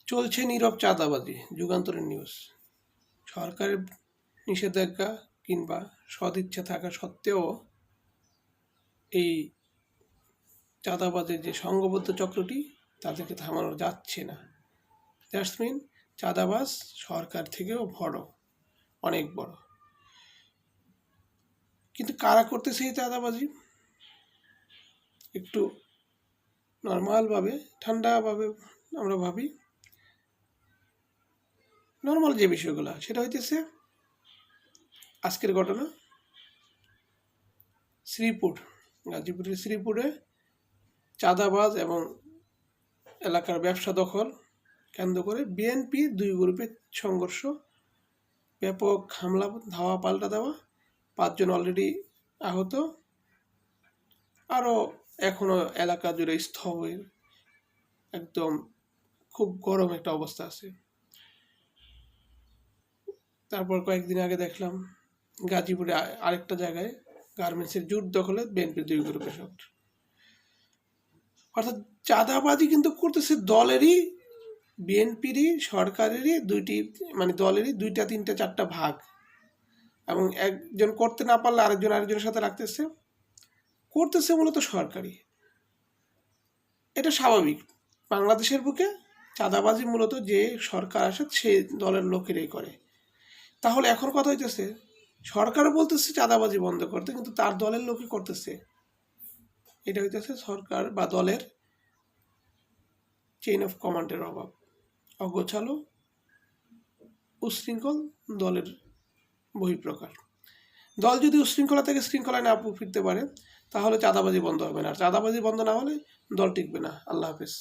চলছে নীরব চাঁদাবাজি, যুগান্তরের নিউজ। সরকারের নিষেধাজ্ঞা কিংবা সদিচ্ছা থাকা সত্ত্বেও এই চাঁদাবাজের যে সংঘবদ্ধ চক্রটি তাদেরকে থামানো যাচ্ছে না। দ্যাটস মিন চাঁদাবাজ সরকার থেকেও বড়, অনেক বড়। কিন্তু কারা করতেছে এই চাঁদাবাজি? একটু নর্মালভাবে, ঠান্ডাভাবে আমরা ভাবি। নর্মাল যে বিষয়গুলো সেটা হইতেছে আজকের ঘটনা শ্রীপুর, গাজীপুরের শ্রীপুরে চাঁদাবাজ এবং এলাকার ব্যবসা দখল কেন্দ্র করে বিএনপি দুই গ্রুপের সংঘর্ষ, ব্যাপক হামলা, ধাওয়া পাল্টা দেওয়া, 5 জন অলরেডি আহত, আরও এখনও এলাকা জুড়ে স্থবির, একদম খুব গরম একটা অবস্থা আছে। তারপর কয়েকদিন আগে দেখলাম গাজীপুরে আরেকটা জায়গায় গার্মেন্টসের জোট দখলে বিএনপির দুই গ্রুপের সঙ্গে। অর্থাৎ চাঁদাবাজি কিন্তু করতেছে দলেরই, বিএনপিরই, সরকারেরই দলেরই 2টা 3টা 4টা ভাগ, এবং একজন করতে না পারলে আরেকজনের সাথে করতেছে মূলত সরকারি। এটা স্বাভাবিক। বাংলাদেশের বুকে চাঁদাবাজি মূলত যে সরকার আসে সেই দলের লোকেরাই করে। তাহলে এখন কথা হইতেছে সরকারও বলতেছে চাঁদাবাজি বন্ধ করতে, কিন্তু তার দলের লোকই করতেছে। এটা হইতেছে সরকার বা দলের চেইন অফ কমান্ডের অভাব, অগোছালো, উশৃঙ্খল দলের বহিঃপ্রকাশ। দল যদি উশৃঙ্খলা থেকে শৃঙ্খলায় না ফিরতে পারে তাহলে চাঁদাবাজি বন্ধ হবে না, আর চাঁদাবাজি বন্ধ না হলে দল টিকবে না। আল্লাহ হাফেজ।